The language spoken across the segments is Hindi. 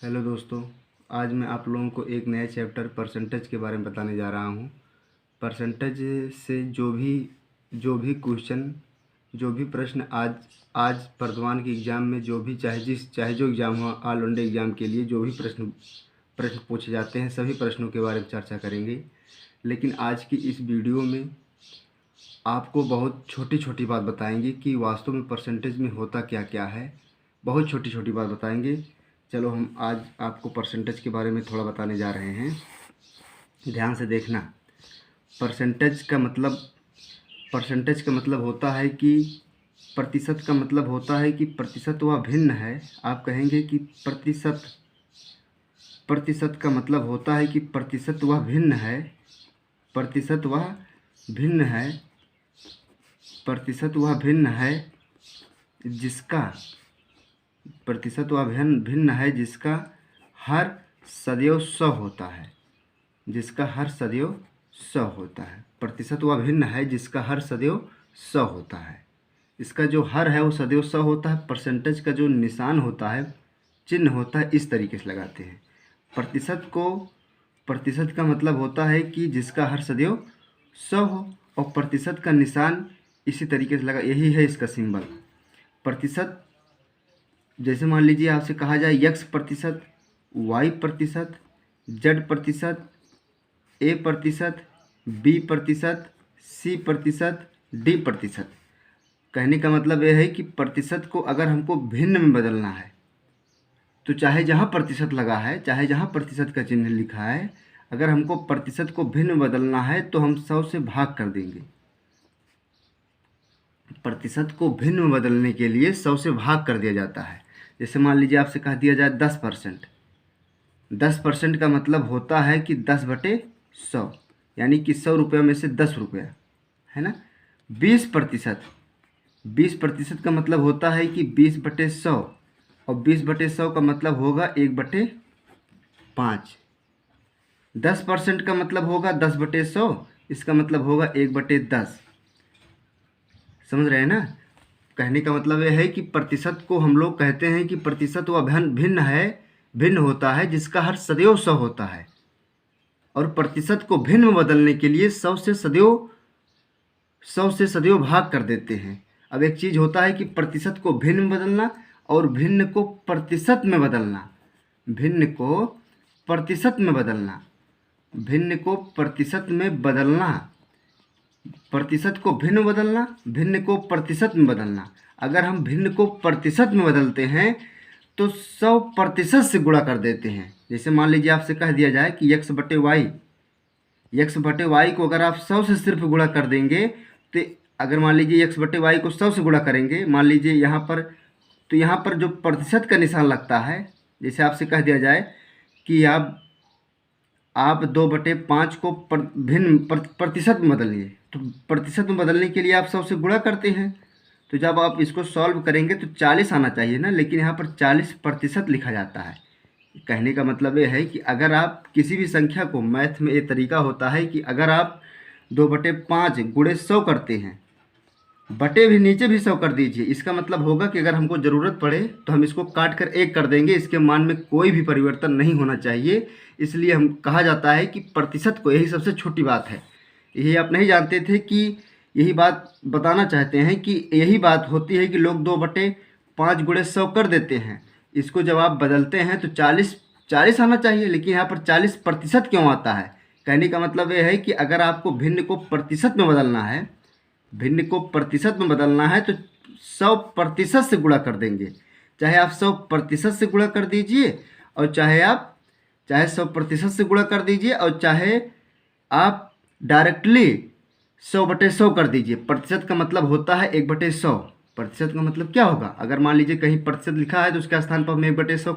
हेलो दोस्तों, आज मैं आप लोगों को एक नया चैप्टर परसेंटेज के बारे में बताने जा रहा हूँ। परसेंटेज से जो भी क्वेश्चन, जो भी प्रश्न आज आज वर्तमान के एग्ज़ाम में जो भी चाहे जो एग्ज़ाम हो, ऑल इंडिया एग्ज़ाम के लिए जो भी प्रश्न पूछे जाते हैं, सभी प्रश्नों के बारे में चर्चा करेंगे। लेकिन आज की इस वीडियो में आपको बहुत छोटी छोटी बात बताएंगे कि वास्तव में परसेंटेज में होता क्या क्या है। बहुत छोटी छोटी बात बताएंगे। चलो, हम आज आपको परसेंटेज के बारे में थोड़ा बताने जा रहे हैं। ध्यान से देखना। परसेंटेज का मतलब होता है कि प्रतिशत का मतलब होता है कि प्रतिशत वह भिन्न है। आप कहेंगे कि प्रतिशत का मतलब होता है कि प्रतिशत वह भिन्न है। प्रतिशत वह भिन्न है। प्रतिशत वह भिन्न है जिसका प्रतिशत वह भिन्न है जिसका हर सदैव 100 होता है। जिसका हर सदैव 100 होता है। प्रतिशत वह भिन्न है जिसका हर सदैव 100 होता है। इसका जो हर है वो सदैव 100 होता है। परसेंटेज का जो निशान होता है, चिन्ह होता है, इस तरीके से लगाते हैं। प्रतिशत का मतलब होता है कि जिसका हर सदैव 100 हो, और प्रतिशत का निशान इसी तरीके से लगा, यही है इसका सिंबल। प्रतिशत, जैसे मान लीजिए आपसे कहा जाए x प्रतिशत, y प्रतिशत, z प्रतिशत, a प्रतिशत, b प्रतिशत, c प्रतिशत, d प्रतिशत। कहने का मतलब यह है कि प्रतिशत को अगर हमको भिन्न में बदलना है तो चाहे जहाँ प्रतिशत लगा है, चाहे जहाँ प्रतिशत का चिन्ह लिखा है, अगर हमको प्रतिशत को भिन्न में बदलना है तो हम 100 से भाग कर देंगे। प्रतिशत को भिन्न में बदलने के लिए 100 से भाग कर दिया जाता है। जैसे मान लीजिए आपसे कह दिया जाए 10%। 10% का मतलब होता है कि 10/100, यानी कि 100 रुपये में से 10 रुपया, है ना। 20% का मतलब होता है कि 20/100, और 20/100 का मतलब होगा 1/5। 10% का मतलब होगा 10/100, इसका मतलब होगा 1/10। समझ रहे हैं ना। कहने का मतलब यह है कि प्रतिशत को हम लोग कहते हैं कि प्रतिशत वह भिन्न होता है जिसका हर सदैव 100 होता है। और प्रतिशत को भिन्न में बदलने के लिए 100 से सदैव भाग कर देते हैं। अब एक चीज़ होता है कि प्रतिशत को भिन्न में बदलना और भिन्न को प्रतिशत में बदलना। भिन्न को प्रतिशत में बदलना। भिन्न को प्रतिशत में बदलना। प्रतिशत को भिन्न बदलना, भिन्न को प्रतिशत में बदलना। अगर हम भिन्न को प्रतिशत में बदलते हैं तो 100% से गुणा कर देते हैं। जैसे मान लीजिए आपसे कह दिया जाए कि x/y को अगर आप 100 से सिर्फ गुणा कर देंगे तो अगर मान लीजिए x/y को 100 से गुणा करेंगे, मान लीजिए यहाँ पर, तो यहाँ पर जो प्रतिशत का निशान लगता है, जैसे आपसे कह दिया जाए कि आप 2/5 को प्रतिशत में बदलिए, तो प्रतिशत में बदलने के लिए आप 100 से गुणा करते हैं। तो जब आप इसको सॉल्व करेंगे तो 40 आना चाहिए ना, लेकिन यहाँ पर 40% लिखा जाता है। कहने का मतलब ये है कि अगर आप किसी भी संख्या को, मैथ में ये तरीका होता है कि अगर आप 2/5 गुणे 100 करते हैं, बटे भी नीचे भी 100 कर दीजिए, इसका मतलब होगा कि अगर हमको ज़रूरत पड़े तो हम इसको काट कर 1 कर देंगे। इसके मान में कोई भी परिवर्तन नहीं होना चाहिए। इसलिए हम कहा जाता है कि प्रतिशत को, यही सबसे छोटी बात है। यही आप नहीं जानते थे कि यही बात बताना चाहते हैं कि यही बात होती है कि लोग 2/5 गुणे 100 कर देते हैं। इसको जब आप बदलते हैं तो 40 आना चाहिए, लेकिन यहाँ पर 40% क्यों आता है। कहने का मतलब ये है कि अगर आपको भिन्न को प्रतिशत में बदलना है, भिन्न को प्रतिशत में बदलना है तो 100% से गुणा कर देंगे। चाहे आप 100% से गुणा कर दीजिए, और चाहे 100% से गुणा कर दीजिए, और चाहे आप डायरेक्टली 100/100 कर दीजिए। प्रतिशत का मतलब होता है 1/100। प्रतिशत का मतलब क्या होगा, अगर मान लीजिए कहीं प्रतिशत लिखा है तो उसके स्थान पर हम 1/100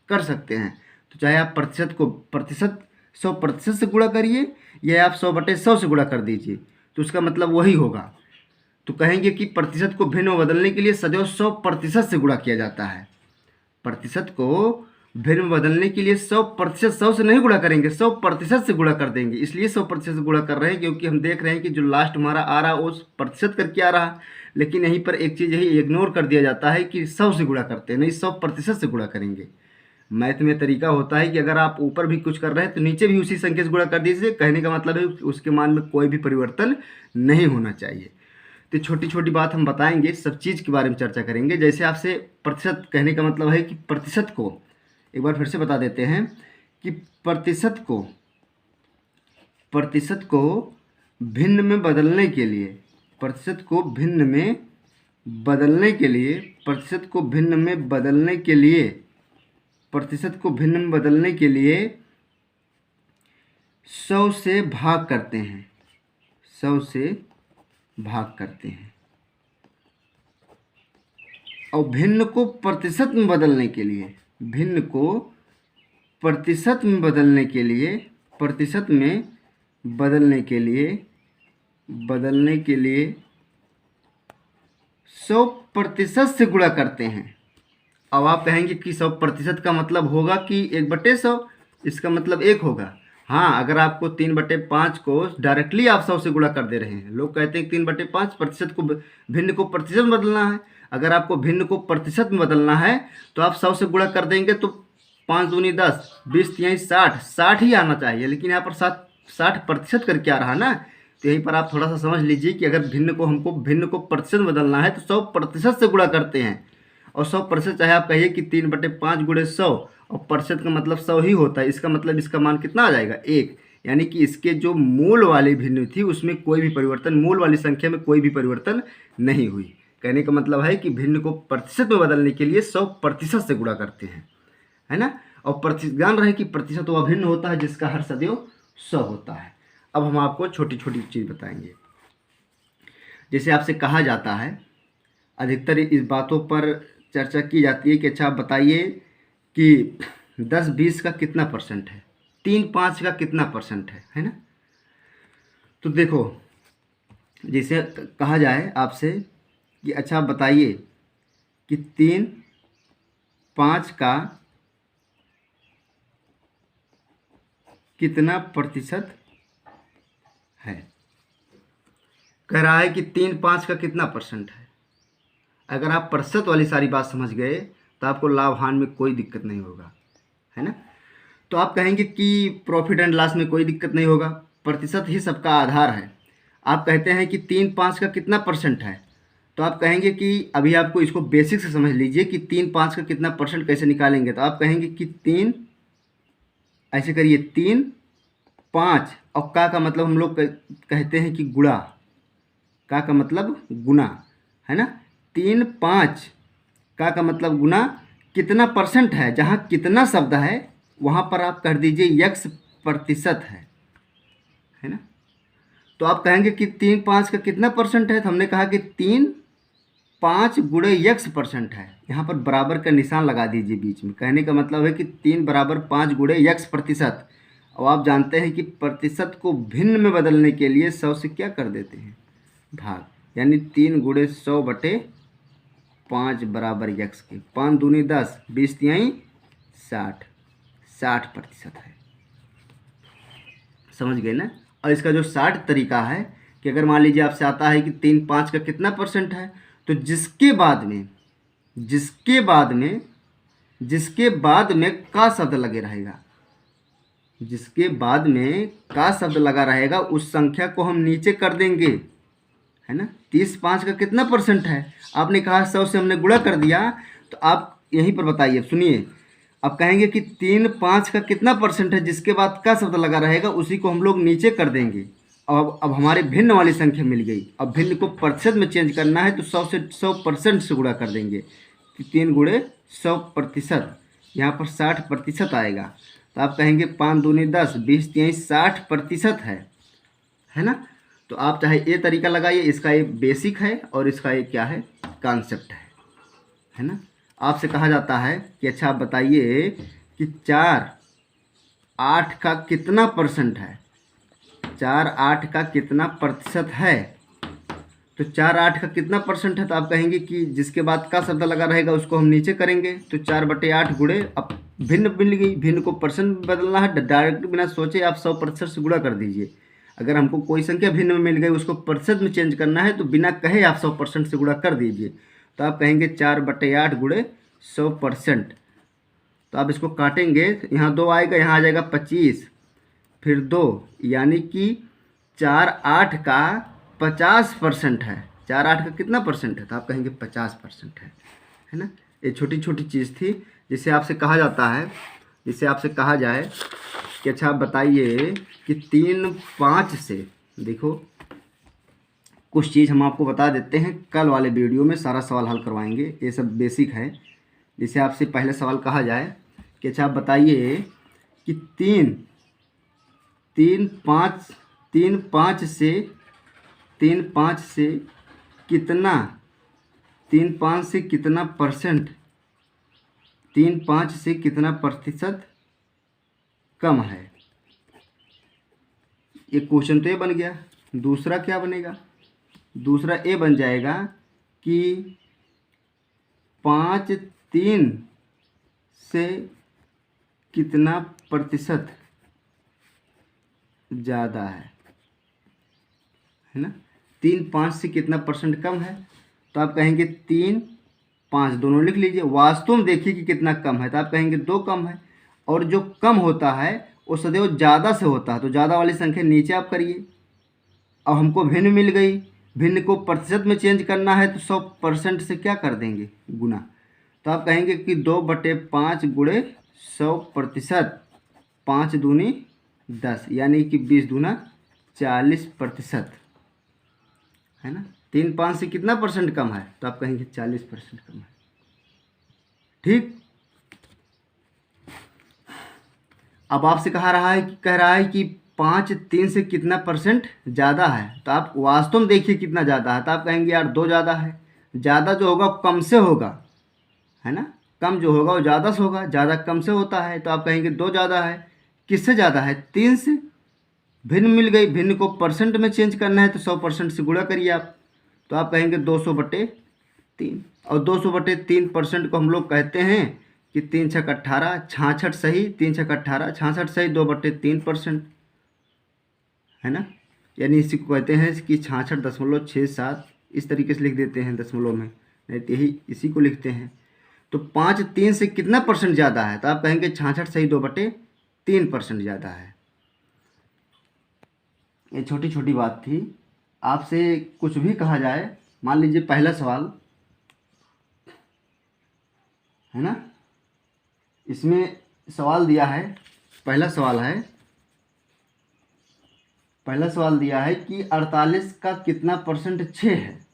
कर सकते हैं। तो चाहे आप प्रतिशत को 100% से गुणा करिए, या आप 100/100 से गुणा कर दीजिए, तो उसका मतलब वही होगा। तो कहेंगे कि प्रतिशत को भिन्न में बदलने के लिए सदैव 100% से गुणा किया जाता है। प्रतिशत को भिन्न में बदलने के लिए 100%, 100 से नहीं गुणा करेंगे, 100% से गुणा कर देंगे। इसलिए 100% से गुणा कर रहे हैं क्योंकि हम देख रहे हैं कि जो लास्ट हमारा आ रहा वो प्रतिशत करके आ रहा। लेकिन यहीं पर एक चीज़ यही इग्नोर कर दिया जाता है कि 100 से गुणा करते हैं, नहीं 100% से गुणा करेंगे। मैथ में तरीका होता है कि अगर आप ऊपर भी कुछ कर रहे हैं तो नीचे भी उसी संख्या से गुणा कर दीजिए। कहने का मतलब है उसके मान में कोई भी परिवर्तन नहीं होना चाहिए। तो छोटी छोटी बात हम बताएंगे, सब चीज़ के बारे में चर्चा करेंगे। जैसे आपसे प्रतिशत, कहने का मतलब है कि प्रतिशत को एक बार फिर से बता देते हैं कि प्रतिशत को भिन्न में बदलने के लिए, प्रतिशत को भिन्न में बदलने के लिए, प्रतिशत को भिन्न में बदलने के लिए, प्रतिशत को भिन्न में बदलने के लिए 100 से भाग करते हैं, 100 से भाग करते हैं। और भिन्न को प्रतिशत में बदलने के लिए, भिन्न को प्रतिशत में बदलने के लिए, प्रतिशत में बदलने के लिए 100% से गुणा करते हैं। अब आप कहेंगे कि 100% का मतलब होगा कि 1/100, इसका मतलब 1 होगा। हाँ, अगर आपको 3/5 को डायरेक्टली आप 100 से गुणा कर दे रहे हैं, लोग कहते हैं 3/5 प्रतिशत को, भिन्न को प्रतिशत में बदलना है। अगर आपको भिन्न को प्रतिशत में बदलना है तो आप 100 से गुणा कर देंगे तो 5 दूनी 10, 20 तिहाई 60, 60 ही आना चाहिए, लेकिन यहाँ पर 60% करके आ रहा ना। तो यहीं पर आप थोड़ा सा समझ लीजिए कि अगर हमको भिन्न को प्रतिशत में बदलना है तो 100% से गुणा करते हैं। और 100%, चाहे आप कहिए कि 3/5 गुणे 100, और प्रतिशत का मतलब 100 ही होता है, इसका मतलब इसका मान कितना आ जाएगा, 1। यानी कि इसके जो मूल वाली भिन्न थी उसमें कोई भी परिवर्तन, मूल वाली संख्या में कोई भी परिवर्तन नहीं हुई। कहने का मतलब है कि भिन्न को प्रतिशत में बदलने के लिए 100% से गुणा करते हैं, है ना। और जान रहे कि प्रतिशत वो अभिन्न होता है जिसका हर सदैव 100 होता है। अब हम आपको छोटी छोटी चीज़ बताएंगे। जैसे आपसे कहा जाता है, अधिकतर इस बातों पर चर्चा की जाती है कि अच्छा आप बताइए कि 10-20 का कितना परसेंट है, 3-5 का कितना परसेंट है ना। तो देखो, जैसे कहा जाए आपसे कि अच्छा आप बताइए कि 3-5 का कितना प्रतिशत है। कह रहा है कि 3-5 का कितना परसेंट है। अगर आप प्रतिशत वाली सारी बात समझ गए तो आपको लाभ हानि में कोई दिक्कत नहीं होगा, है ना। तो आप कहेंगे कि प्रॉफिट एंड लॉस में कोई दिक्कत नहीं होगा, प्रतिशत ही सबका आधार है। आप कहते हैं कि 3-5 का कितना परसेंट है, तो आप कहेंगे कि अभी आपको इसको बेसिक से समझ लीजिए कि 3-5 का कितना परसेंट कैसे निकालेंगे। तो आप कहेंगे कि 3, ऐसे करिए 3-5, और का मतलब हम लोग कहते हैं कि गुणा, का मतलब गुना, है ना। 3-5 का मतलब गुना कितना परसेंट है, जहाँ कितना शब्द है वहाँ पर आप कर दीजिए x प्रतिशत है ना। तो आप कहेंगे कि 3-5 का कितना परसेंट है, तो हमने कहा कि 3-5 गुणे x परसेंट है। यहाँ पर बराबर का निशान लगा दीजिए बीच में। कहने का मतलब है कि 3 = 5 गुणे x प्रतिशत। और आप जानते हैं कि प्रतिशत को भिन्न में बदलने के लिए 100 से क्या कर देते हैं, भाग, यानी 3 गुणे 100/5 बराबर x के। 5 दूनी 10, 20 तिहाई 60, 60% है। समझ गए ना। और इसका जो 60 तरीका है कि अगर मान लीजिए आपसे आता है कि 3-5 का कितना परसेंट है, तो जिसके बाद में का शब्द लगे रहेगा, जिसके बाद में का शब्द लगा रहेगा उस संख्या को हम नीचे कर देंगे, है ना। 30-5 का कितना परसेंट है, आपने कहा 100 से हमने गुणा कर दिया, तो आप यहीं पर बताइए, सुनिए। अब कहेंगे कि 3-5 का कितना परसेंट है, जिसके बाद का शब्द लगा रहेगा उसी को हम लोग नीचे कर देंगे। अब हमारे भिन्न वाली संख्या मिल गई। अब भिन्न को प्रतिशत में चेंज करना है तो 100% से गुणा कर देंगे। 3 गुणे 100%, यहाँ पर 60% आएगा। तो आप कहेंगे 5 दूनी 10, 20 तिहाई 60% है ना। तो आप चाहे ये तरीका लगाइए, इसका ये बेसिक है और इसका ये क्या है, कॉन्सेप्ट है ना। आपसे कहा जाता है कि अच्छा आप बताइए कि 4-8 का कितना परसेंट है, 4-8 का कितना प्रतिशत है। तो 4-8 का कितना परसेंट है, तो आप कहेंगे कि जिसके बाद का शब्द लगा रहेगा उसको हम नीचे करेंगे। तो 4/8 गुणे, अब भिन्न मिल गई, भिन्न को परसेंट में बदलना है, डायरेक्ट बिना सोचे आप 100% से गुणा कर दीजिए। अगर हमको कोई संख्या भिन्न में मिल गई उसको प्रतिशत में चेंज करना है तो बिना कहे आप 100% से गुणा कर दीजिए। तो आप कहेंगे 4/8 गुणे 100%। तो आप इसको काटेंगे, यहाँ 2 आएगा, यहाँ आ जाएगा 25, फिर 2, यानी कि 4 8 का 50% है। 4 8 का कितना परसेंट है? तो आप कहेंगे 50% है ना। ये छोटी छोटी चीज़ थी जिसे आपसे कहा जाता है, जिसे आपसे कहा जाए कि अच्छा आप बताइए कि 3 5 से, देखो कुछ चीज़ हम आपको बता देते हैं, कल वाले वीडियो में सारा सवाल हल करवाएंगे, ये सब बेसिक है। जिसे आपसे पहले सवाल कहा जाए कि अच्छा आप बताइए कि 3 5 से कितना 3 5 से कितना परसेंट 3 5 से कितना प्रतिशत कम है। ये क्वेश्चन तो ये बन गया। दूसरा क्या बनेगा? दूसरा ये बन जाएगा कि 5 3 से कितना प्रतिशत ज़्यादा है ना। 3 5 से कितना परसेंट कम है, तो आप कहेंगे 3 5 दोनों लिख लीजिए। वास्तव में देखिए कि कितना कम है, तो आप कहेंगे 2 कम है। और जो कम होता है वो सदैव ज़्यादा से होता है, तो ज़्यादा वाली संख्या नीचे आप करिए। अब हमको भिन्न मिल गई, भिन्न को प्रतिशत में चेंज करना है तो 100% से क्या कर देंगे? गुना। तो आप कहेंगे कि 2/5 गुणे 100%, 5 दूनी 10, यानी कि 20 दूना 40% है ना। 3 5 से कितना परसेंट कम है, तो आप कहेंगे 40% कम है। ठीक। अब आपसे कह रहा है कि 5 3 से कितना परसेंट ज़्यादा है, तो आप वास्तव में देखिए कितना ज़्यादा है, तो आप कहेंगे यार 2 ज़्यादा है। ज़्यादा जो होगा कम से होगा, है ना। कम जो होगा वो ज़्यादा से होगा, ज़्यादा कम से होता है, तो आप कहेंगे 2 ज़्यादा है। किससे ज़्यादा है? 3 से। भिन्न मिल गई, भिन्न को परसेंट में चेंज करना है तो 100% से गुणा करिए आप, तो आप कहेंगे 200/3। और 200/3% को हम लोग कहते हैं कि 3 छक 18, 66 सही, 3 छक 18, 66 सही, 2/3% है ना। यानी इसी को कहते हैं कि 66.67, इस तरीके से लिख देते हैं दशमलव में, नहीं तो यही इसी को लिखते हैं। तो 5 3 से कितना परसेंट ज़्यादा है, तो आप कहेंगे 66 सही, 2/3% ज़्यादा है। ये छोटी छोटी बात थी। आपसे कुछ भी कहा जाए, मान लीजिए पहला सवाल है ना, इसमें सवाल दिया है, पहला सवाल दिया है कि 48 का कितना परसेंट 6 है।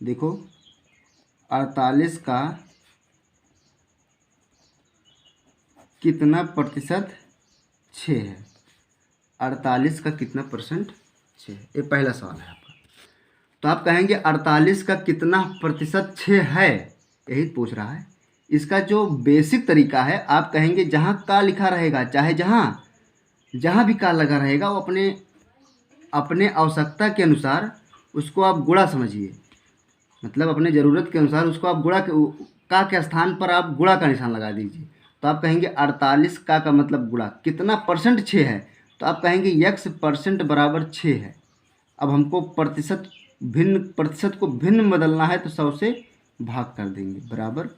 देखो 48 का कितना प्रतिशत 6 है, 48 का कितना परसेंट 6 है, ये पहला सवाल है आपका। तो आप कहेंगे 48 का कितना प्रतिशत 6 है, यही पूछ रहा है। इसका जो बेसिक तरीका है, आप कहेंगे जहाँ का लिखा रहेगा, चाहे जहाँ भी का लगा रहेगा, वो अपने आवश्यकता के अनुसार उसको आप गुणा समझिए, मतलब अपने ज़रूरत के अनुसार उसको आप गुणा के स्थान पर आप गुणा का निशान लगा दीजिए। तो आप कहेंगे 48 का मतलब गुणा कितना परसेंट 6 है, तो आप कहेंगे x% बराबर 6 है। अब हमको प्रतिशत को भिन्न में बदलना है, तो 100 से भाग कर देंगे, बराबर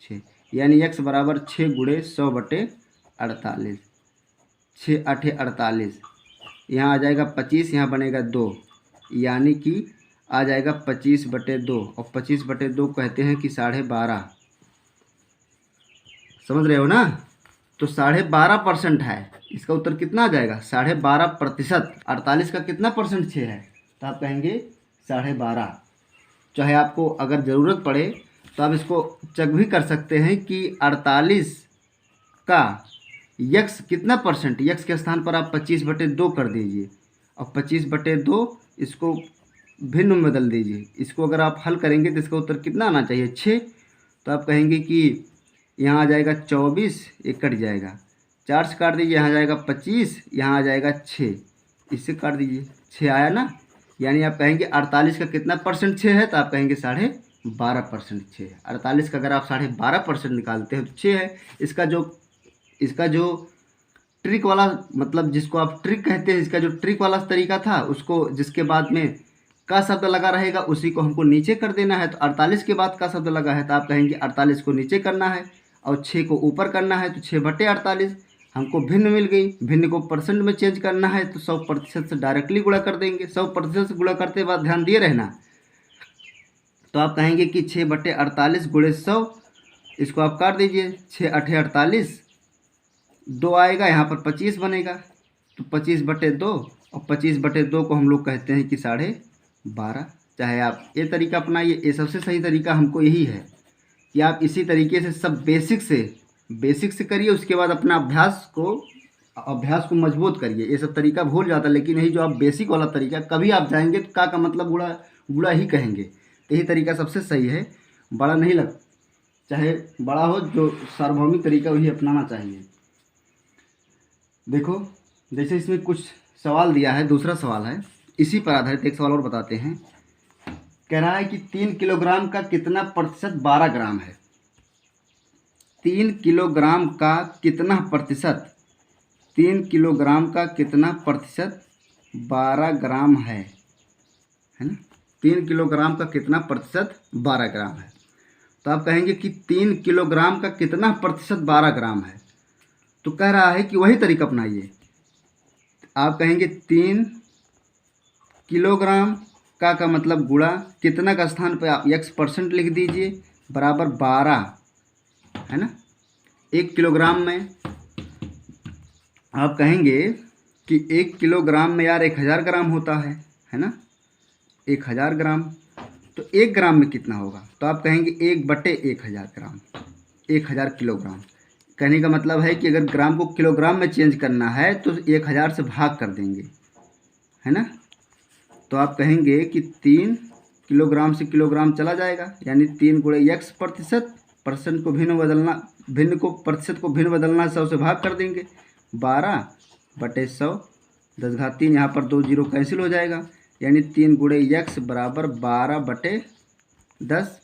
6, यानी x बराबर 6 गुणे 100/48, 6 8 48, यहाँ आ जाएगा 25, यहाँ बनेगा 2, यानी कि आ जाएगा 25/2, और 25/2 कहते हैं कि 12.5, समझ रहे हो ना। तो 12.5% है, इसका उत्तर कितना आ जाएगा? 12.5%। 48 का कितना परसेंट 6 है, तो आप कहेंगे 12.5। चाहे आपको अगर ज़रूरत पड़े तो आप इसको चेक भी कर सकते हैं कि 48 का x कितना परसेंट, x के स्थान पर आप 25/2 कर दीजिए, और 25/2 इसको भिन्न में बदल दीजिए। इसको अगर आप हल करेंगे तो इसका उत्तर कितना आना चाहिए? 6। तो आप कहेंगे कि यहाँ आ जाएगा 24, एक कट जाएगा, 4 से काट दीजिए, यहाँ आ जाएगा 25, यहाँ आ जाएगा 6, इससे काट दीजिए, 6 आया ना। यानी आप कहेंगे 48 का कितना परसेंट 6 है, तो आप कहेंगे 12.5% 6 है। 48 का अगर आप 12.5% निकालते हैं तो 6 है। इसका जो ट्रिक वाला, मतलब जिसको आप ट्रिक कहते हैं, इसका जो ट्रिक वाला तरीका था, उसको जिसके बाद में का शब्द लगा रहेगा उसी को हमको नीचे कर देना है। तो 48 के बाद का शब्द लगा है, तो आप कहेंगे 48 को नीचे करना है, और 6 को ऊपर करना है तो 6/48 हमको भिन्न मिल गई। भिन्न को परसेंट में चेंज करना है तो 100% से डायरेक्टली गुणा कर देंगे। 100% से गुणा करते बाद ध्यान दिए रहना। तो आप कहेंगे कि 6/48 गुणे 100, इसको आप काट दीजिए। 6×8 = 48, 2 आएगा, यहाँ पर 25 बनेगा, तो 25/2, और 25/2 को हम लोग कहते हैं कि 12.5। चाहे आप ये तरीका अपनाइए, ये सबसे सही तरीका हमको यही है कि आप इसी तरीके से सब बेसिक से करिए। उसके बाद अपना अभ्यास को मजबूत करिए। ये सब तरीका भूल जाता है, लेकिन यही जो आप बेसिक वाला तरीका, कभी आप जाएंगे तो का मतलब गुणा ही कहेंगे। यही तरीका सबसे सही है, बड़ा नहीं लग, चाहे बड़ा हो, जो सार्वभौमिक तरीका वही अपनाना चाहिए। देखो, जैसे इसमें कुछ सवाल दिया है, दूसरा सवाल है इसी पर आधारित, एक सवाल और बताते हैं। कह रहा है कि 3 किलोग्राम का कितना प्रतिशत 12 ग्राम है। 3 किलोग्राम का कितना प्रतिशत 12 ग्राम है ना। 3 किलोग्राम का कितना प्रतिशत 12 ग्राम है। तो आप कहेंगे कि 3 किलोग्राम का कितना प्रतिशत 12 ग्राम है। तो कह रहा है कि वही तरीका अपनाइए। आप कहेंगे 3 किलोग्राम का मतलब गुणा कितना का स्थान पे आप x% लिख दीजिए बराबर 12, है ना। 1 किलोग्राम में आप कहेंगे कि 1 किलोग्राम में यार 1000 ग्राम होता है ना। 1000 ग्राम, तो 1 ग्राम में कितना होगा। तो आप कहेंगे 1/1000 ग्राम, 1000 किलोग्राम। कहने का मतलब है कि अगर ग्राम को किलोग्राम में चेंज करना है तो 1000 से भाग कर देंगे, है ना। तो आप कहेंगे कि 3 किलोग्राम से किलोग्राम चला जाएगा, यानी 3 गुणे x प्रतिशत, परसेंट को भिन्न प्रतिशत को भिन्न बदलना 100 से भाग कर देंगे। 12/100, 10⁻³ यहाँ पर 2 जीरो कैंसिल हो जाएगा, यानी 3 गुणे x बराबर 12/10।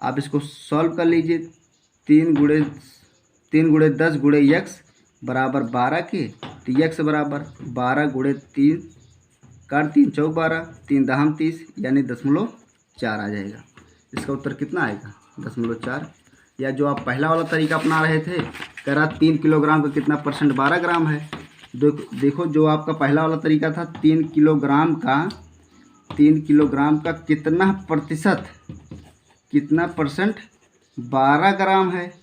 आप इसको सॉल्व कर लीजिए। 3 गुणे 10 गुणे x बराबर 12 के, तो x बराबर 12 गुणे 3, 3 चौक 12, 3 दहम 30, यानी 0.4 आ जाएगा। इसका उत्तर कितना आएगा 0.4। या जो आप पहला वाला तरीका अपना रहे थे, कह रहा 3 किलोग्राम का कितना परसेंट 12 ग्राम है। देखो जो आपका पहला वाला तरीका था, 3 किलोग्राम का कितना परसेंट 12 ग्राम है।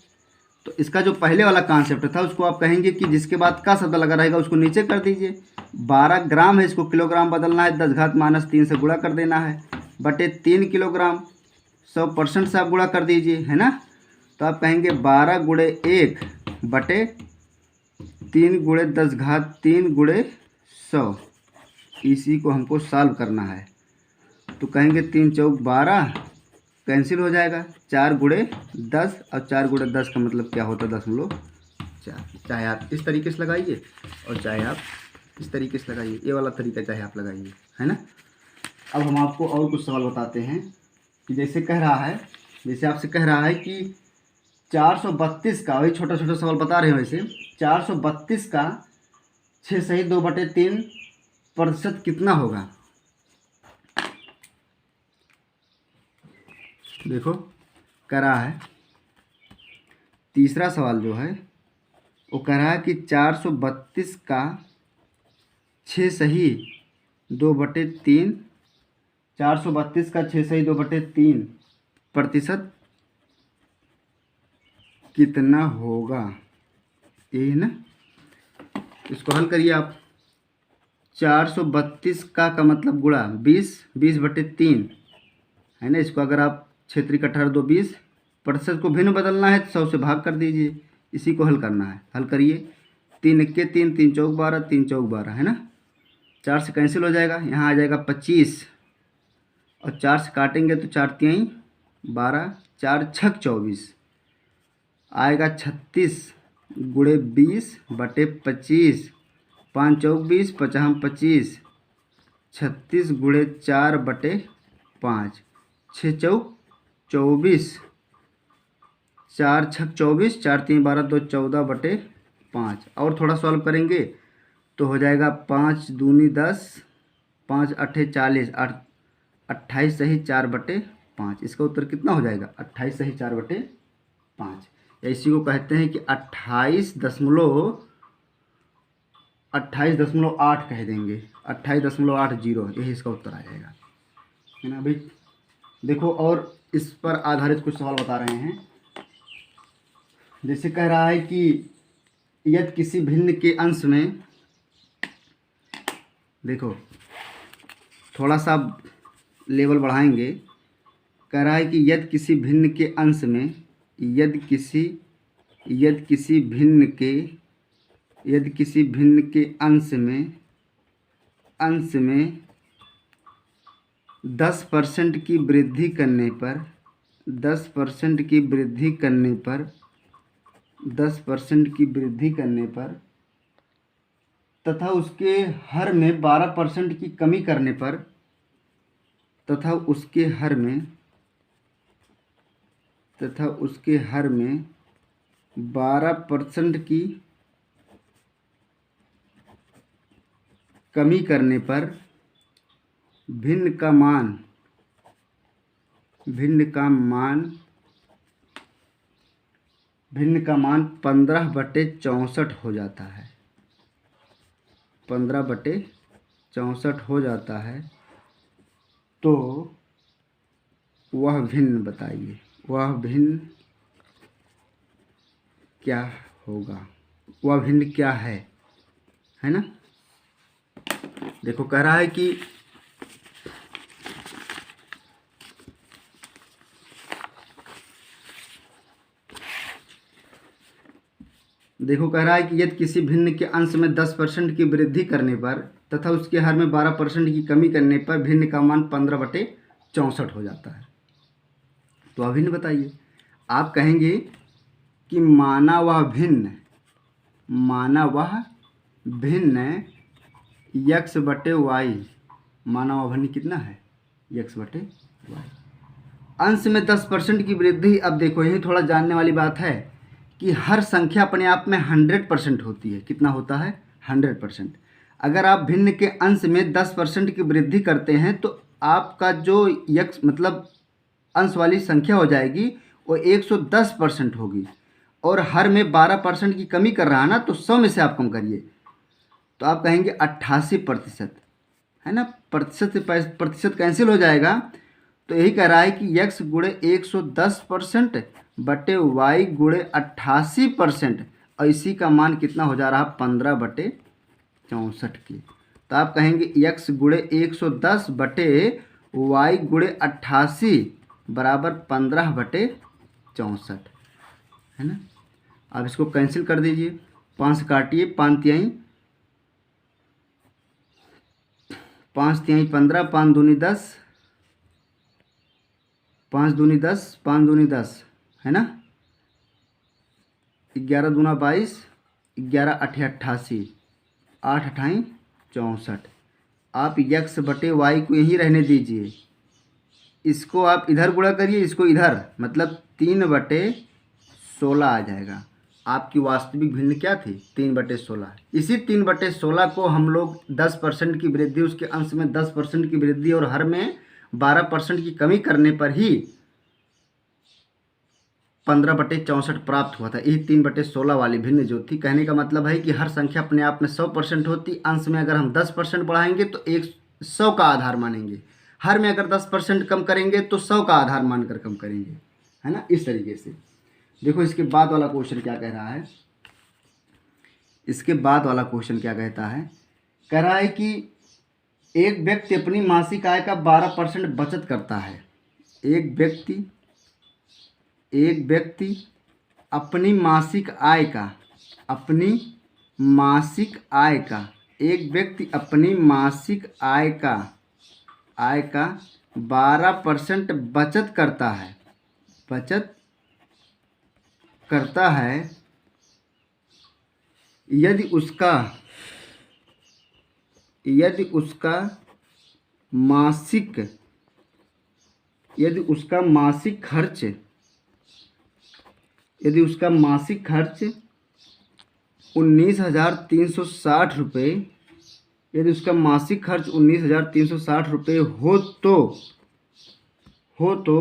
तो इसका जो पहले वाला कॉन्सेप्ट था उसको आप कहेंगे कि जिसके बाद का शब्द लगा रहेगा उसको नीचे कर दीजिए। 12 ग्राम है, इसको किलोग्राम बदलना है, 10⁻³ से गुणा कर देना है, बटे 3 किलोग्राम, 100% से आप गुणा कर दीजिए, है ना। तो आप कहेंगे 12 गुणे 1 बटे 3 गुणे 10⁻³ गुणे 100। इसी को हमको सॉल्व करना है। तो कहेंगे 3 चौक 12 कैंसिल हो जाएगा, 4 गुणे 10, और 4 गुणे 10 का मतलब क्या होता है 0.4। चाहे आप इस तरीके से लगाइए और चाहे आप इस तरीके से लगाइए, ये वाला तरीका चाहे आप लगाइए, है ना। अब हम आपको और कुछ सवाल बताते हैं कि जैसे आपसे कह रहा है कि 432 का, वही छोटा छोटा सवाल बता रहे हैं वैसे, 432 का 6/2/3% कितना होगा। देखो कह रहा है, तीसरा सवाल जो है वो कह रहा है कि 432 का 6/2/3, 432 का 6/2/3% कितना होगा, यही ना। इसको हल करिए आप। 432 का मतलब गुणा 20/3 है ना। इसको अगर आप क्षेत्रीय कटहर 2 20, प्रतिशत को भिन्न बदलना है तो 100 से भाग कर दीजिए। इसी को हल करना है, हल करिए। 3 × 3, 3 चौक 12, 3 चौक 12, है ना। 4 से कैंसिल हो जाएगा, यहाँ आ जाएगा 25, और 4 से काटेंगे तो 4 × 3 = 12, 4 × 6 = 24, आएगा 36 गुणे 20/25, 5 चौक 20, 5 25, 36 गुणे 4/5, 6 चौक 24, 4 6 24, 4 3 12, 2 14/5। और थोड़ा सॉल्व करेंगे तो हो जाएगा 5 दूनी 10, 5 8 40, 28 सही 4/5। इसका उत्तर कितना हो जाएगा 28 सही 4/5। इसी को कहते हैं कि 28.8 कह देंगे, 28.80, यही इसका उत्तर आ जाएगा, है ना भाई। देखो और इस पर आधारित कुछ सवाल बता रहे हैं। जैसे कह रहा है कि यदि किसी भिन्न के अंश में, देखो थोड़ा सा लेवल बढ़ाएंगे, कह रहा है कि यदि किसी भिन्न के अंश में, यदि किसी भिन्न के अंश में 10% की वृद्धि करने पर 10% की वृद्धि करने पर तथा उसके हर में 12% की कमी करने पर, तथा उसके हर में 12% की कमी करने पर भिन्न का मान 15/64 हो जाता है, 15/64 हो जाता है, तो वह भिन्न बताइए, वह भिन्न क्या होगा, वह भिन्न क्या है ना। देखो कह रहा है कि यदि किसी भिन्न के अंश में 10% की वृद्धि करने पर तथा उसके हर में 12% की कमी करने पर भिन्न का मान 15/64 हो जाता है, तो अभिन्न बताइए। आप कहेंगे कि माना वह भिन्न x/y, माना वह भिन्न कितना है, x/y। अंश में 10% की वृद्धि, अब देखो यही थोड़ा जानने वाली बात है कि हर संख्या अपने आप में 100% होती है। कितना होता है, 100%। अगर आप भिन्न के अंश में 10% की वृद्धि करते हैं तो आपका जो x मतलब अंश वाली संख्या हो जाएगी वो 110% होगी, और हर में 12% की कमी कर रहा है ना, तो 100 में से आप कम करिए तो आप कहेंगे 88%, है ना। प्रतिशत से प्रतिशत कैंसिल हो जाएगा, तो यही कह रहा है कि x गुणे 110% बटे y गुणे 88%, और इसी का मान कितना हो जा रहा, 15/64 की। तो आप कहेंगे x गुणे 110 बटे y गुणे 88 बराबर 15/64, है ना। अब इसको कैंसिल कर दीजिए, 5 से काटिए, 5 तिहाई 15, 5 दूनी 10, 5 दूनी 10, 5 दूनी 10, है ना। 11 दूना 22, 11 8 88, 8 अठाई 64। आप x बटे वाई को यहीं रहने दीजिए, इसको आप इधर गुणा करिए, इसको इधर, मतलब 3/16 आ जाएगा। आपकी वास्तविक भिन्न क्या थी, 3/16। इसी 3/16 को हम लोग 10% की वृद्धि, उसके अंश में 10% की वृद्धि और हर में 12% की कमी करने पर ही 15/64 प्राप्त हुआ था। यही 3/16 वाली भिन्न जो थी। कहने का मतलब है कि हर संख्या अपने आप में 100% होती, अंश में अगर हम 10% बढ़ाएंगे तो 100 का आधार मानेंगे, हर में अगर 10% कम करेंगे तो 100 का आधार मानकर कम करेंगे, है ना। इस तरीके से देखो इसके बाद वाला क्वेश्चन क्या कह रहा है, इसके बाद वाला क्वेश्चन क्या कहता है, कह रहा है कि एक व्यक्ति अपनी मासिक आय का 12% बचत करता है। एक व्यक्ति अपनी मासिक आय का एक व्यक्ति अपनी मासिक आय का 12% बचत करता है, यदि उसका मासिक खर्च 19,360 रुपये, यदि उसका मासिक खर्च 19,360 रुपये हो तो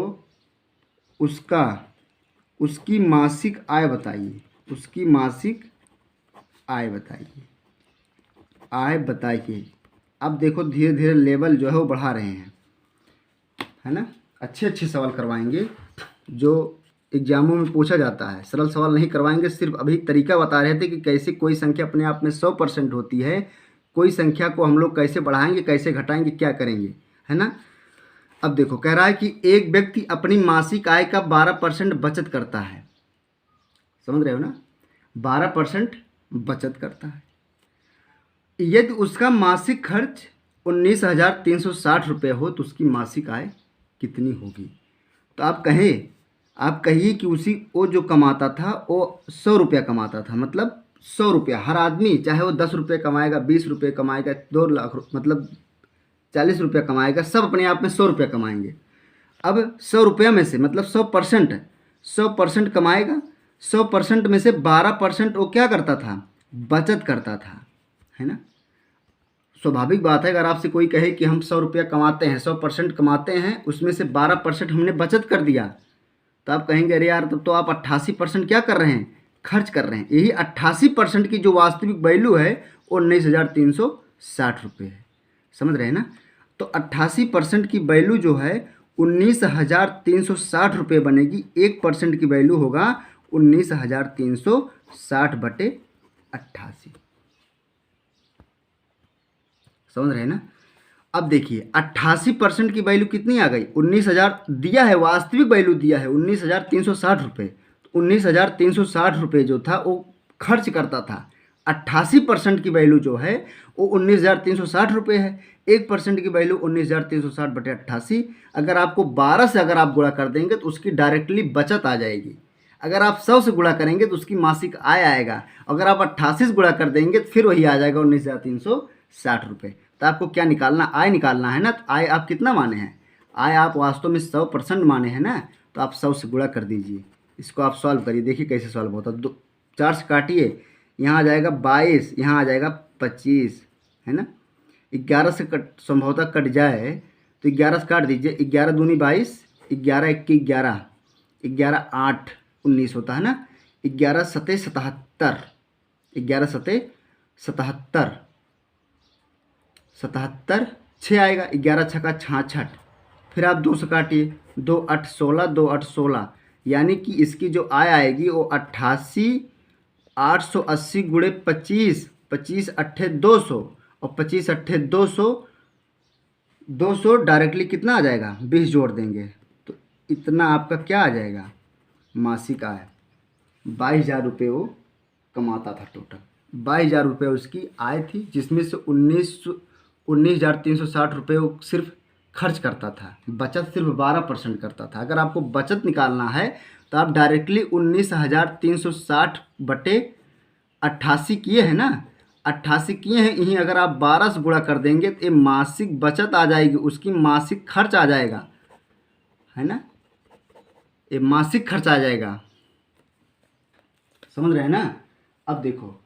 उसका उसकी मासिक आय बताइए, उसकी मासिक आय बताइए, आय बताइए। अब देखो धीरे धीरे लेवल जो है वो बढ़ा रहे हैं, है ना। अच्छे अच्छे सवाल करवाएंगे जो एग्जामों में पूछा जाता है, सरल सवाल नहीं करवाएंगे। सिर्फ अभी तरीका बता रहे थे कि कैसे कोई संख्या अपने आप में 100% होती है, कोई संख्या को हम लोग कैसे बढ़ाएंगे, कैसे घटाएंगे, क्या करेंगे, है ना। अब देखो कह रहा है कि एक व्यक्ति अपनी मासिक आय का 12% बचत करता है, समझ रहे हो ना, 12% बचत करता है। यदि उसका मासिक खर्च 19,360 रुपये हो तो उसकी मासिक आय कितनी होगी। तो आप कहिए कि उसी वो जो कमाता था वो 100 रुपया कमाता था, मतलब 100 रुपया। हर आदमी चाहे वो 10 रुपये कमाएगा, 20 रुपये कमाएगा, 2 लाख मतलब 40 रुपया कमाएगा, सब अपने आप में 100 रुपया कमाएंगे। अब 100 रुपया में से मतलब 100%, 100% कमाएगा, 100% में से 12% वो क्या करता था, बचत करता था, है ना। स्वाभाविक बात है, अगर आपसे कोई कहे कि हम 100 रुपया कमाते हैं, 100% कमाते हैं, उसमें से 12% हमने बचत कर दिया, तो आप कहेंगे अरे यार तब तो आप 88% क्या कर रहे हैं, खर्च कर रहे हैं। यही 88% की जो वास्तविक वैल्यू है वो 19,360 रुपये है, समझ रहे हैं ना। तो 88% की वैल्यू जो है 19,360 रुपये बनेगी। 1% की वैल्यू होगा 19,360/88, समझ रहे हैं ना। अब देखिए 88% की वैल्यू कितनी आ गई, 19,000 दिया है, वास्तविक वैल्यू दिया है 19,360 रुपये। तो 19,360 रुपये जो था वो खर्च करता था। 88% की वैल्यू जो है वो 19,360 रुपये है। 1% की वैल्यू 19,360/88। अगर आपको 12 से अगर आप गुणा कर देंगे तो उसकी डायरेक्टली बचत आ जाएगी। अगर आप 100 से गुणा करेंगे तो उसकी मासिक आय आएगा। अगर आप 88 से गुणा कर देंगे तो फिर वही आ जाएगा 19,360 रुपये। तो आपको क्या निकालना, आय निकालना है ना। तो आय आप कितना माने हैं, आय आप वास्तव में 100% माने हैं ना। तो आप 100 से गुणा कर दीजिए, इसको आप सॉल्व करिए, देखिए कैसे सॉल्व होता है। 4 से काटिए, यहाँ आ जाएगा 22, यहाँ आ जाएगा 25, है ना। 11 से कट संभवतः कट जाए तो 11 से काट दीजिए। 11 दूनी 22, 11 एक्की 11, 11 8 19 होता है ना। 11 सते 77, 11 सते 77, 77 6 आएगा। 11 छक्का 66, फिर आप 2 से काटिए, 2 8 16, 2 8 16, यानी कि इसकी जो आय आएगी वो 88,880 गुणे 25, 25 अट्ठे 200, और 25 अट्ठे 200, 200 डायरेक्टली कितना आ जाएगा, 20 जोड़ देंगे तो इतना आपका क्या आ जाएगा, मासिक आय। 22,000 रुपये वो कमाता था टोटल। 22,000 रुपये उसकी आय थी, जिसमें से 19,360 रुपये वो सिर्फ खर्च करता था, बचत सिर्फ 12% करता था। अगर आपको बचत निकालना है तो आप डायरेक्टली 19,360/88 किए हैं ना, 88 किए हैं, यहीं अगर आप 12 से गुणा कर देंगे तो ये मासिक बचत आ जाएगी, उसकी मासिक खर्च आ जाएगा, है ना। ये मासिक खर्च आ जाएगा, समझ रहे हैं ना। अब देखो